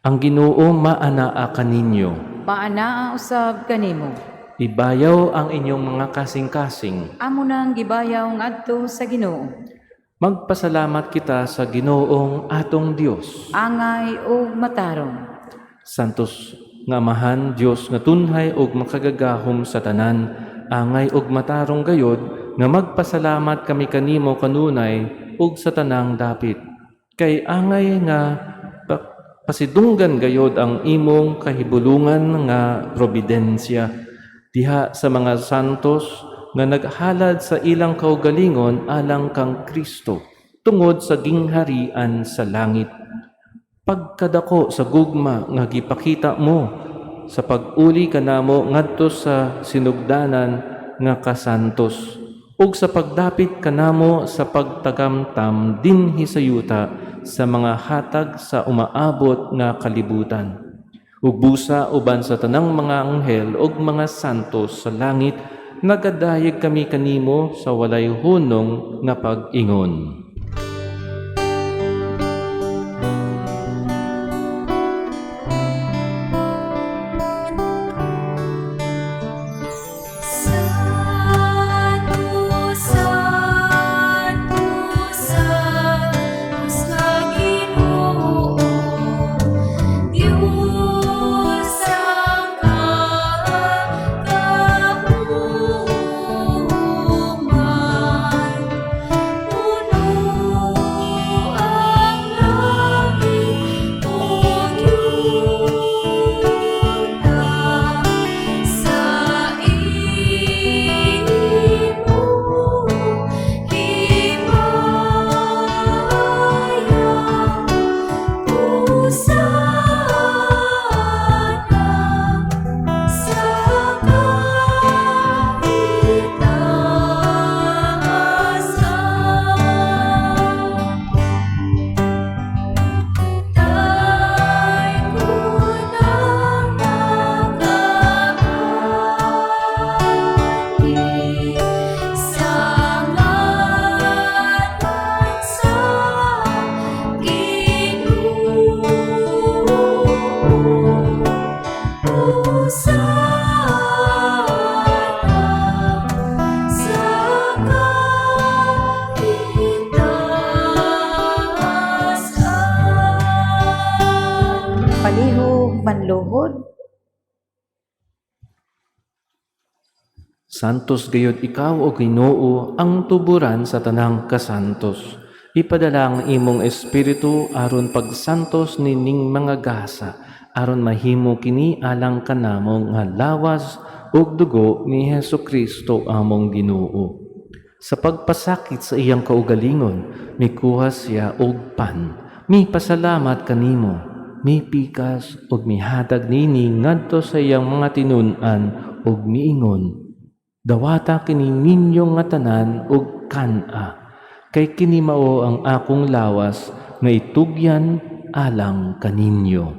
Ang Ginoo maanaa kaninyo. Maanaa usab kanimo. Ibayaw ang inyong mga kasing-kasing. Amo nang gibayaw ngadto sa Ginoo. Magpasalamat kita sa Ginoong atong Dios. Angay ug matarong. Santos nga amahan Dios nga tunhay og makagagahom sa tanan, angay og matarong gayod nga magpasalamat kami kanimo kanunay ug sa tanang dapit. Kay angay nga pasidunggan gayod ang imong kahibulungan nga probidensya diha sa mga santos nga naghalad sa ilang kaugalingon alang kang Kristo tungod sa gingharian sa langit. Pagkadako sa gugma nga gipakita mo sa pag-uli kanamo ngadto sa sinugdanan nga kasantos ug sa pagdapit kanamo sa pagtagamtam dinhi sa yuta sa mga hatag sa umaabot nga kalibutan ug busa uban sa tanang mga anghel ug mga santos sa langit, nagadayeg kami kanimo sa walay hunong nga pag-ingon. Palihog manluhod. Santos gayod ikaw o Ginoo ang tuburan sa tanang kasantos. Ipadala ang imong espiritu aron pagsantos nining mga gasa, aron mahimo kini alang kanamo nga lawas ug dugo ni Hesukristo among Ginoo. Sa pagpasakit sa iyang kaugalingon, mikuha siya og pan. Mi pasalamat kanimo, mi pikas ug mihatag nini ngadto sa iyang mga tinun-an ug miingon, dawata kini ninyo nga tanan ug kan-a, kay kini mao ang akong lawas nga itugyan alang kaninyo.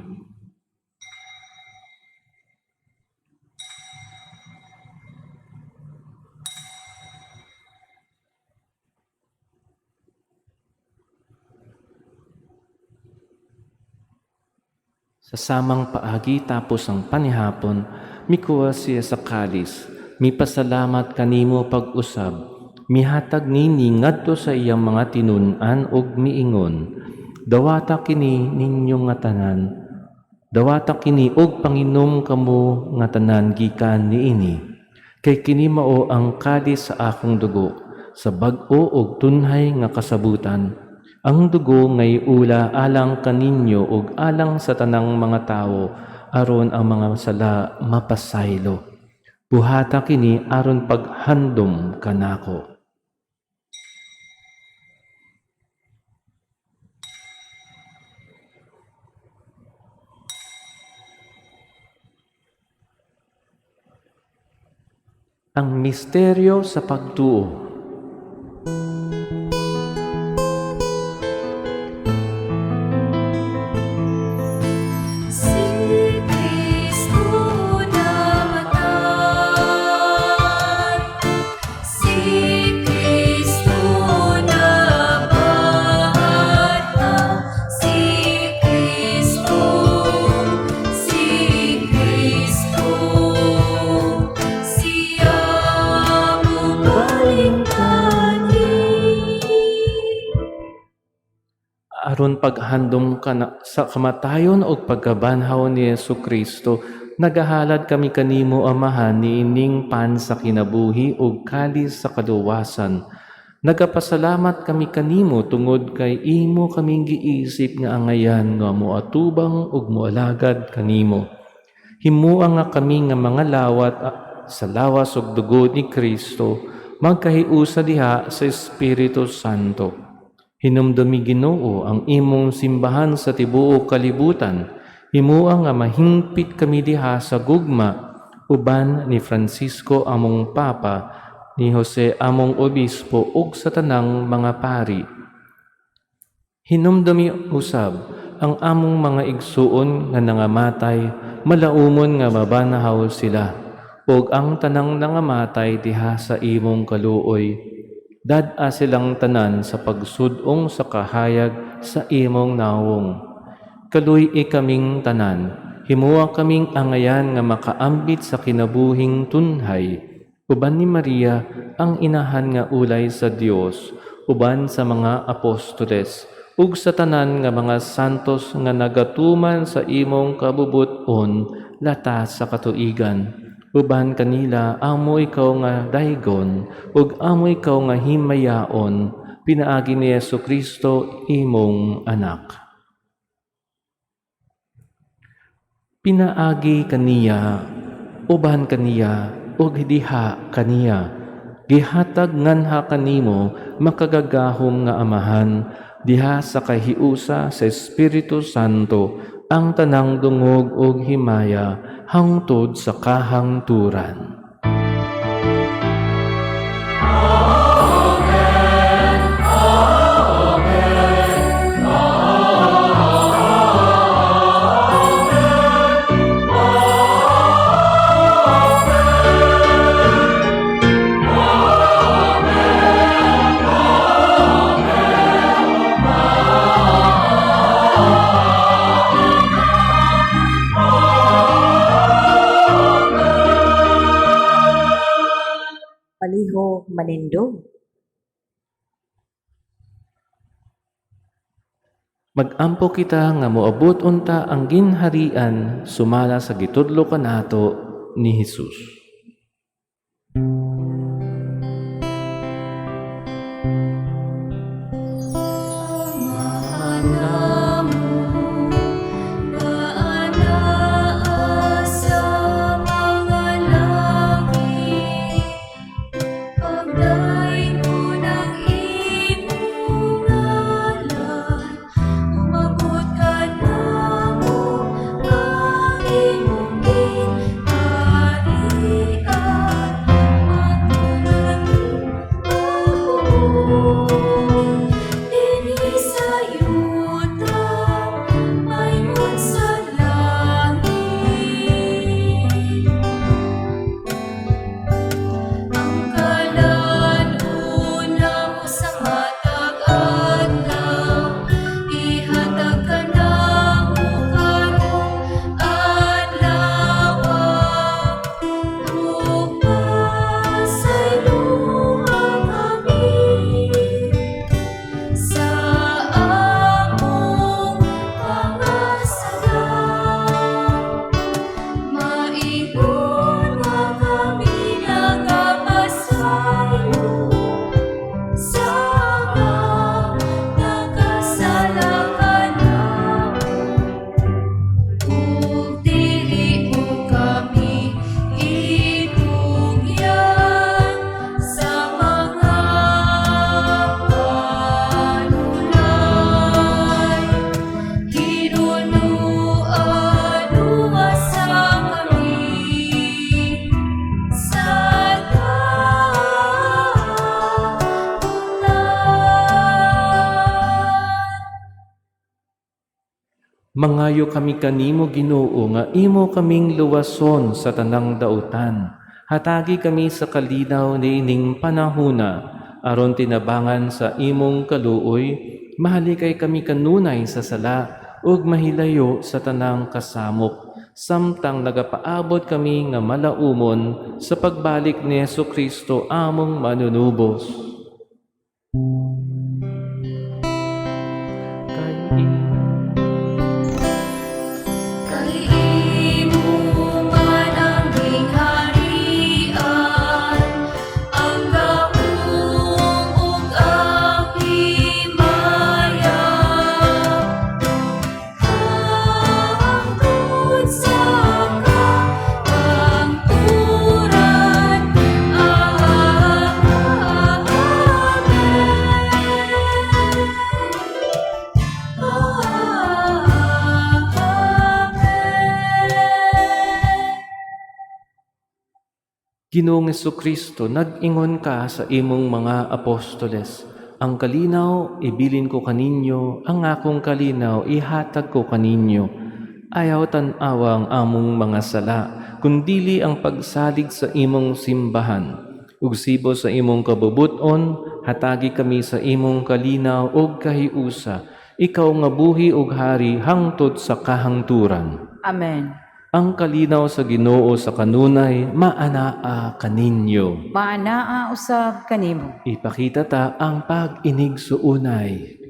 Sa samang paagi tapos ang panihapon, mikuha siya sa kalis. Mipasalamat kanimo pag-usab. Mihatag nini ngadto sa iyang mga tinun-an ug miingon, dawata kini ninyo nga tanan. Dawata kini og panginom kamo nga tanan gikan niini. Kay kini mao ang kalis sa akong dugo, sa bag-o og tunhay nga kasabutan. Ang dugo ngay ula alang kaninyo ug alang sa tanang mga tawo aron ang mga sala mapasaylo. Buhata kini aron paghandom kanako. Ang misteryo sa pagtuo. Siya mong balik aron paghandom ka na sa kamatayon o pagkabanhaw ni Jesucristo, nagahalad kami kanimo amahan ni ining pan sa kinabuhi ug kalis sa kaluwasan. Nagapasalamat kami kanimo tungod kay imo kaming giisip nga angayan nga moatubang ug moalagad kanimo. Himua nga kami nga mga lawat sa lawas ug dugo ni Kristo, magkahiusa diha sa Espiritu Santo. Hinumdumi Ginoo ang imong simbahan sa tibuok kalibutan. Himua nga mahingpit kami diha sa gugma uban ni Francisco among Papa, ni Jose among Obispo ug sa tanang mga pari. Hinumdumi usab ang among mga igsuon nga nangamatay, malaumon nga mabanahaw sila, ug ang tanang nangamatay diha sa imong kaluoy. Dad-a silang tanan sa pagsudong sa kahayag sa imong nawong. Kaluy kaming tanan, himua kaming angayan nga makaambit sa kinabuhing tunhay. Uban ni Maria, ang inahan nga ulay sa Dios, uban sa mga apostoles, ug sa tanan nga mga santos nga nagatuman sa imong kabubuton latas sa katuigan. Uban kanila amo ikaw nga daygon, ug amo ikaw nga himayaon, pinaagi ni Jesucristo imong anak. Pinaagi kaniya, uban kaniya, ug diha kaniya. Gihatag nganha kanimo makagagahom nga amahan, diha sa kahiusa sa Espiritu Santo, ang tanang dungog ug himaya hangtod sa kahangturan. Paliho manindog. Magampo kita nga moabot unta ang ginharian sumala sa gitudlo kanato ni Hesus. Mangayo kami kanimo Ginoo nga imo kaming luwason sa tanang dautan. Hatagi kami sa kalinaw ni ining panahuna aron tinabangan sa imong kaluoy, mahalikay kami kanunay sa sala ug mahilayo sa tanang kasamok. Samtang nagapaabot kami nga malaumon sa pagbalik ni Jesucristo among manunubos. Kay Ginoong Kristo, nag-ingon ka sa imong mga apostoles, ang kalinaw ibilin ko kaninyo, ang akong kalinaw ihatag ko kaninyo. Ayaw tan-awang among mga sala, kundili ang pagsalig sa imong simbahan. Ug sibo sa imong kabubuton, hatagi kami sa imong kalinaw ug kahiusa. Ikaw nga buhi ug hari hangtod sa kahangturan. Amen. Ang kalinaw sa Ginoo sa kanunay maanaa kaninyo. Maanaa usab kanimo. Ipakita ta ang pag-inig suunay.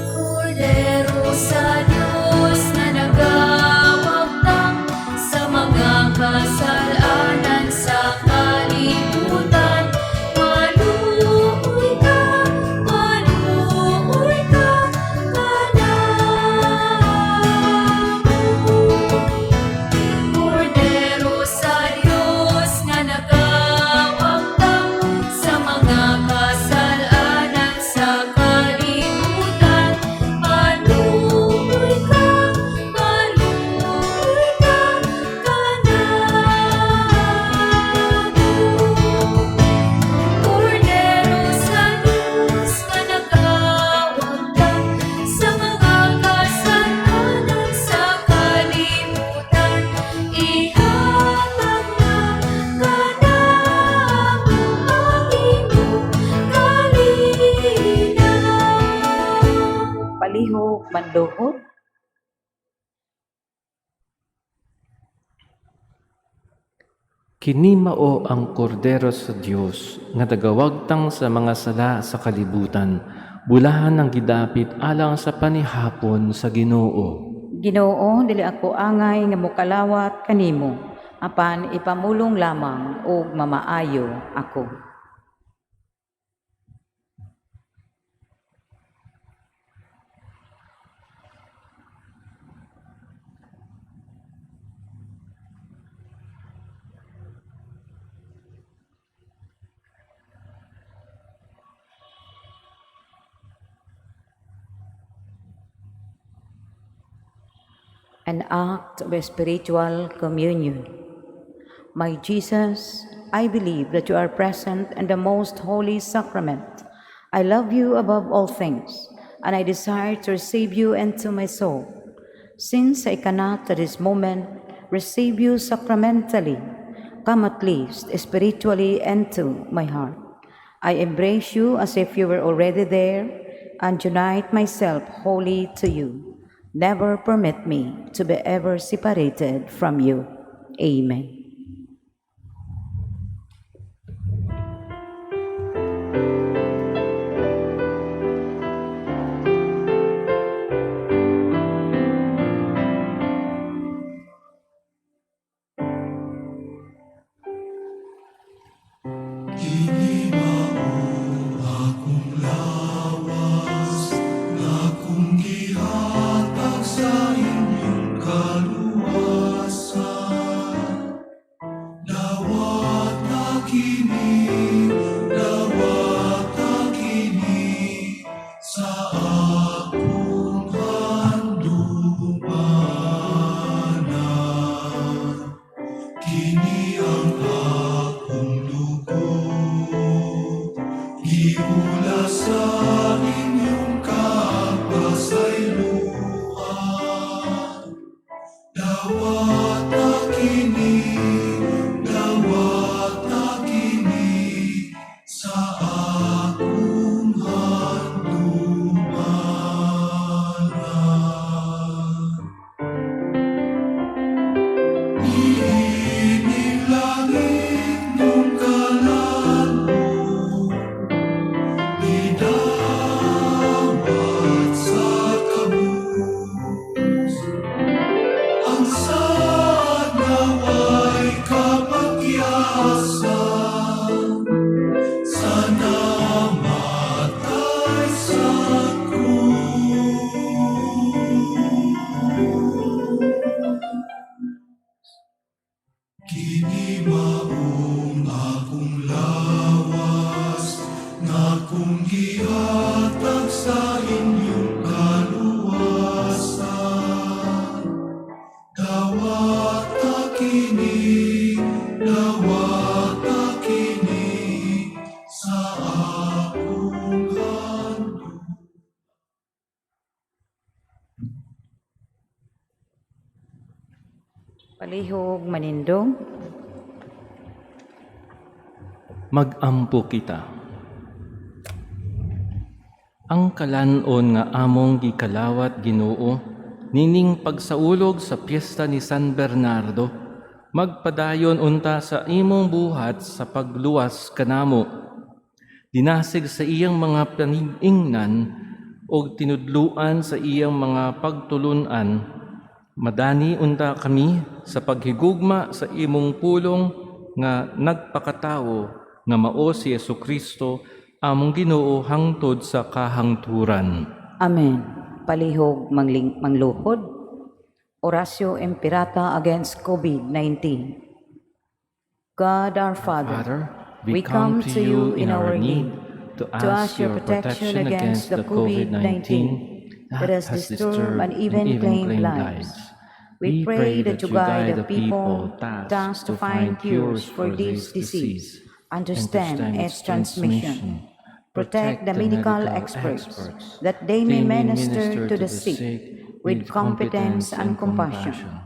Kordero sa Diyos na nagawagtang sa mga kasalanan sa kalibutan. Maluoy ka Kordero sa Diyos na nagawagtang sa mga kasalanan sa kalibutan. Maluoy ka Kordero sa Diyos na nagawagtang sa mga kasalanan sa kalibutan. Ihatag na kanamo ang imong kalinaw. Palihog manluhod. Kini mao ang kordero sa Dios nga tagawagtang sa mga sala sa kalibutan. Bulahan ng gidapit alang sa panihapon sa Ginoo. Ginoo, dili ako angay nga mokalawat kanimo, apan ipamulong lamang og mamaayo ako. An act of spiritual communion. My Jesus, I believe that you are present in the most holy sacrament. I love you above all things, and I desire to receive you into my soul. Since I cannot at this moment receive you sacramentally, come at least spiritually into my heart. I embrace you as if you were already there and unite myself wholly to you. Never permit me to be ever separated from you. Amen. Ang Palihog manindong. Magampo kita. Ang kalanon nga among gikalawat Ginoo, nining pagsaulog sa piyesta ni San Bernardo, magpadayon unta sa imong buhat sa pagluwas kanamo. Dinasig sa iyang mga paningnan o tinudluan sa iyang mga pagtulunan, madani unta kami sa paghigugma sa imong pulong nga nagpakatawo nga mao si Jesucristo among Ginoo hangtod sa kahangturan. Amen. Palihog mangluhod. Orasyo Imperata against COVID-19. God our Father, we come to you in our need to ask your protection against the COVID-19 that has disturbed and even claimed lives. We pray that you guide the people tasked to find cures for this disease, understand its transmission, protect the medical experts, that they may minister to the sick with competence and compassion.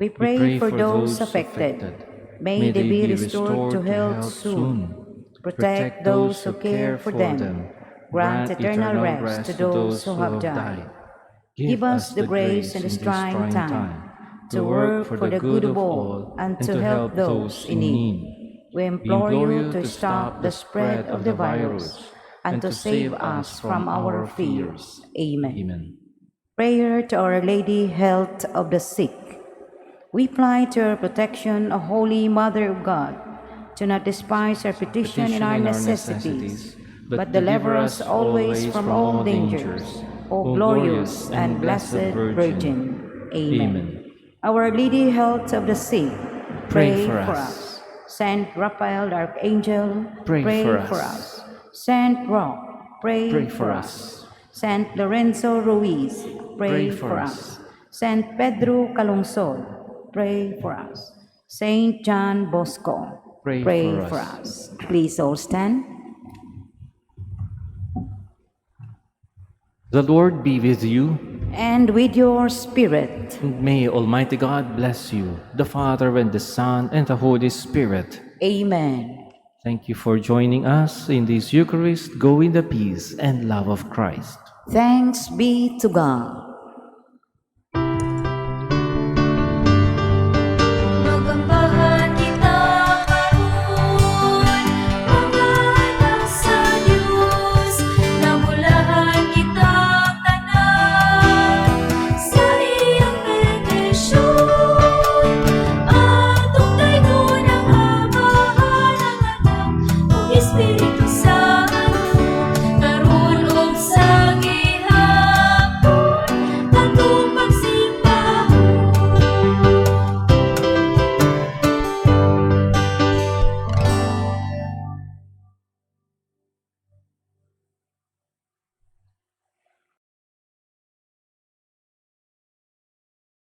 We pray for those affected. May they be restored to health soon. Protect those who care for them. Grant eternal rest to those who have died. Give us the grace in this trying time to work for the good of all and to help those in need. We implore you to stop the spread of the virus and to save us from our fears. Amen. Prayer to Our Lady, Health of the Sick. We fly to your protection, O Holy Mother of God. Do not despise our petition in our necessities, but deliver us always from all dangers, O glorious and blessed Virgin. Amen. Our Lady, Health of the Sick, pray for us. Saint Raphael, the Archangel, pray for us. Saint Roch, pray for us. Saint Lorenzo Ruiz, pray for us. Saint Pedro Calungsod, pray for us. Saint John Bosco, pray for us. Please all stand. The Lord be with you. And with your spirit. And may Almighty God bless you, the Father and the Son and the Holy Spirit. Amen. Thank you for joining us in this Eucharist. Go in the peace and love of Christ. Thanks be to God.